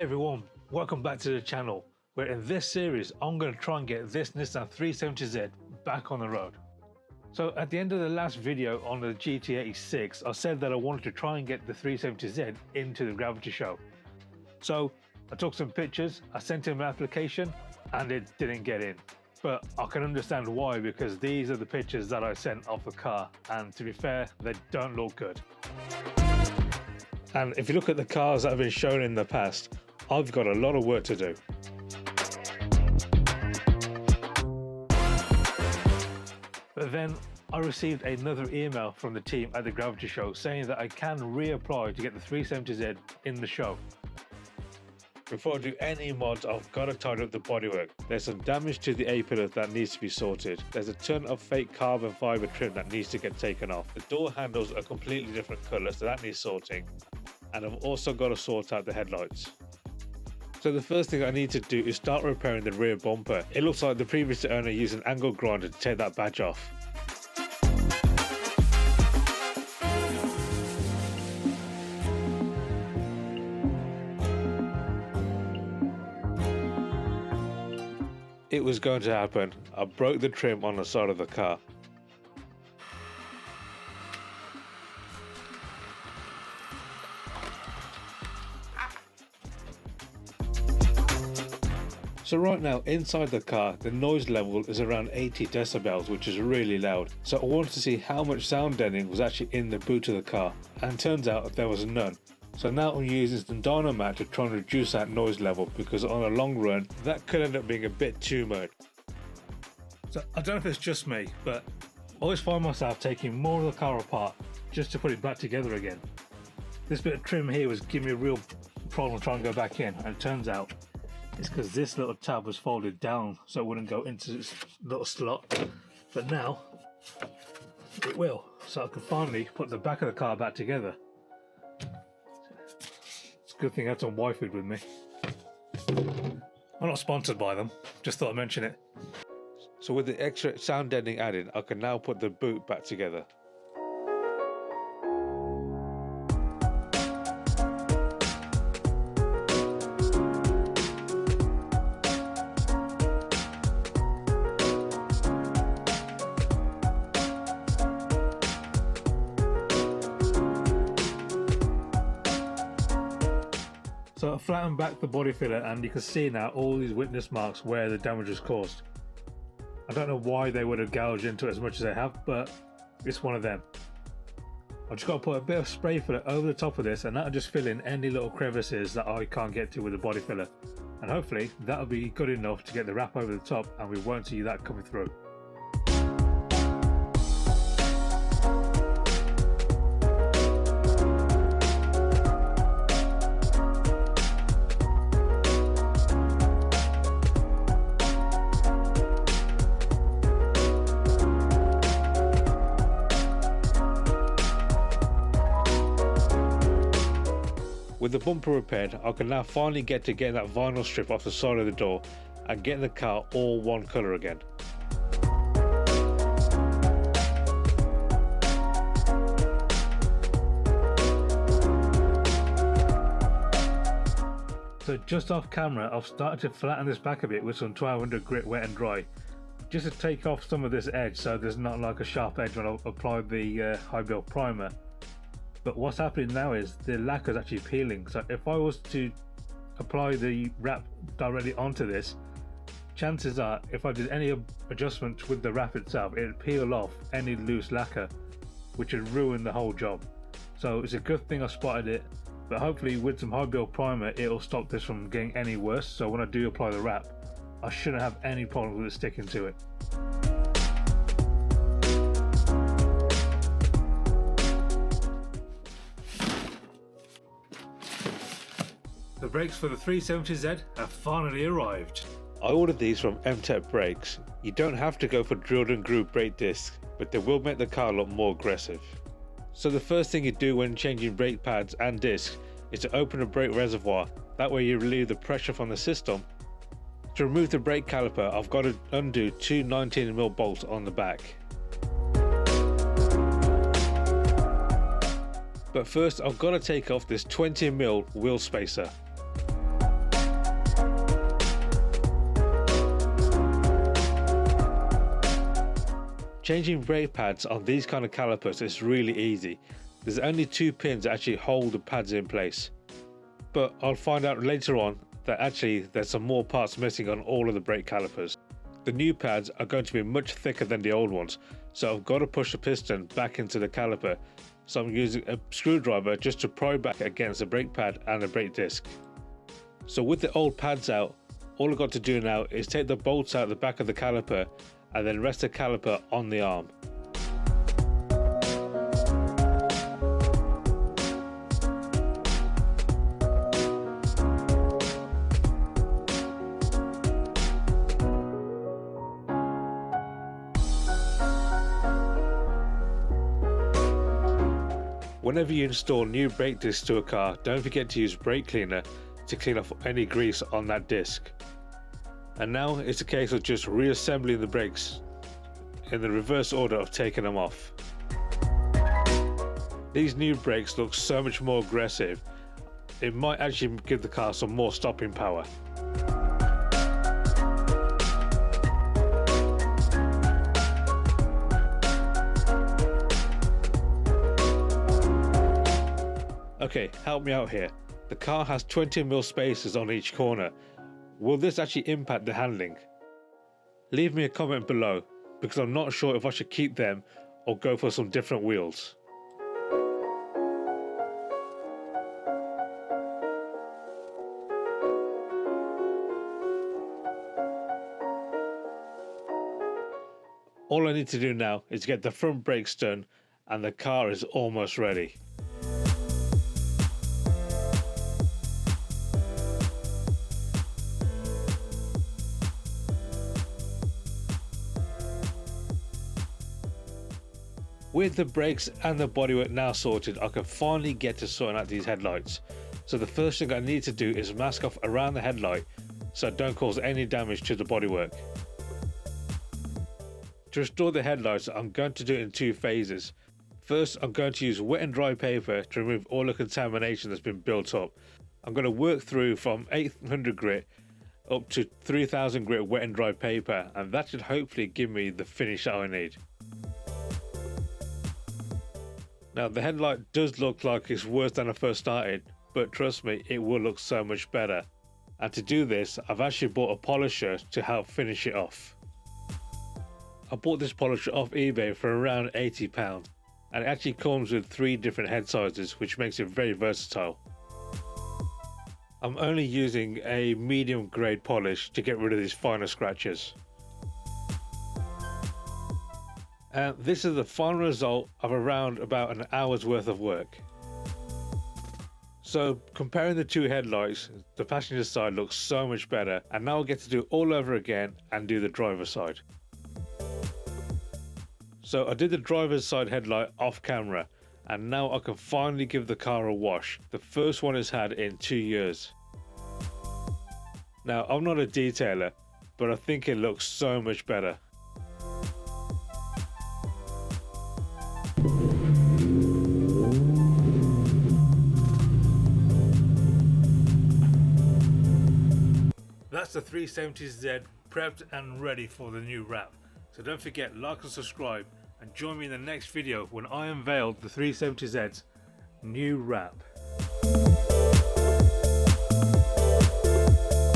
Hey everyone, welcome back to the channel, where in this series I'm going to try and get this Nissan 370Z back on the road. So at the end of the last video on the GT86, I said that I wanted to try and get the 370Z into the Gravity show. So I took some pictures, I sent him an application and it didn't get in. But I can understand why, because these are the pictures that I sent of the car, and to be fair, they don't look good. And if you look at the cars that have been shown in the past, I've got a lot of work to do. But then I received another email from the team at the Gravity show saying that I can reapply to get the 370Z in the show. Before I do any mods, I've got to tidy up the bodywork. There's some damage to the A-pillar that needs to be sorted. There's a ton of fake carbon fibre trim that needs to get taken off. The door handles are completely different colours, so that needs sorting. And I've also got to sort out the headlights. So the first thing I need to do is start repairing the rear bumper. It looks like the previous owner used an angle grinder to take that badge off. It was going to happen. I broke the trim on the side of the car. So right now inside the car, the noise level is around 80 decibels, which is really loud. So I wanted to see how much sound deadening was actually in the boot of the car, and turns out there was none. So now I'm using some Dynamat to try and reduce that noise level, because on a long run that could end up being a bit too much. So I don't know if it's just me, but I always find myself taking more of the car apart just to put it back together again. This bit of trim here was giving me a real problem trying to go back in, and it turns out it's because this little tab was folded down so it wouldn't go into this little slot, but now it will, so I can finally put the back of the car back together. It's a good thing I had some Y-Food with me. I'm not sponsored by them, just thought I'd mention it. So with the extra sound deadening added, I can now put the boot back together. So I flattened back the body filler, and you can see now all these witness marks where the damage was caused. I don't know why they would have gouged into it as much as they have, but it's one of them. I've just got to put a bit of spray filler over the top of this, and that'll just fill in any little crevices that I can't get to with the body filler. And hopefully that'll be good enough to get the wrap over the top, and we won't see that coming through. With the bumper repaired, I can now finally get to getting that vinyl strip off the side of the door and getting the car all one colour again. So just off camera, I've started to flatten this back a bit with some 1200 grit wet and dry, just to take off some of this edge so there's not like a sharp edge when I apply the high build primer. But what's happening now is the lacquer is actually peeling, so if I was to apply the wrap directly onto this, chances are if I did any adjustment with the wrap itself, it would peel off any loose lacquer, which would ruin the whole job. So it's a good thing I spotted it, but hopefully with some high build primer it'll stop this from getting any worse, so when I do apply the wrap I shouldn't have any problem with it sticking to it. The brakes for the 370Z have finally arrived. I ordered these from M-Tech Brakes. You don't have to go for drilled and grooved brake discs, but they will make the car look more aggressive. So the first thing you do when changing brake pads and discs is to open a brake reservoir. That way you relieve the pressure from the system. To remove the brake caliper, I've got to undo two 19mm bolts on the back. But first I've got to take off this 20mm wheel spacer. Changing brake pads on these kind of calipers is really easy. There's only 2 pins that actually hold the pads in place. But I'll find out later on that actually there's some more parts missing on all of the brake calipers. The new pads are going to be much thicker than the old ones, so I've got to push the piston back into the caliper. So I'm using a screwdriver just to pry back against the brake pad and the brake disc. So with the old pads out, all I've got to do now is take the bolts out the back of the caliper and then rest the caliper on the arm. Whenever you install new brake discs to a car, don't forget to use brake cleaner to clean off any grease on that disc. And now it's a case of just reassembling the brakes in the reverse order of taking them off. These new brakes look so much more aggressive, it might actually give the car some more stopping power. Okay, help me out here. The car has 20mm spaces on each corner. Will this actually impact the handling? Leave me a comment below, because I'm not sure if I should keep them or go for some different wheels. All I need to do now is get the front brakes done and the car is almost ready. With the brakes and the bodywork now sorted, I can finally get to sorting out these headlights. So the first thing I need to do is mask off around the headlight so I don't cause any damage to the bodywork. To restore the headlights, I'm going to do it in 2 phases. First, I'm going to use wet and dry paper to remove all the contamination that's been built up. I'm going to work through from 800 grit up to 3000 grit wet and dry paper, and that should hopefully give me the finish that I need. Now the headlight does look like it's worse than I first started, but trust me, it will look so much better. And to do this, I've actually bought a polisher to help finish it off. I bought this polisher off eBay for around £80, and it actually comes with 3 different head sizes, which makes it very versatile. I'm only using a medium grade polish to get rid of these finer scratches. And this is the final result of around about an hour's worth of work. So comparing the 2 headlights, the passenger side looks so much better, and now I'll get to do it all over again and do the driver's side. So I did the driver's side headlight off camera, and now I can finally give the car a wash. The first one it's had in 2 years. Now I'm not a detailer, but I think it looks so much better. That's the 370Z prepped and ready for the new wrap. So don't forget, like and subscribe, and join me in the next video when I unveil the 370Z's new wrap.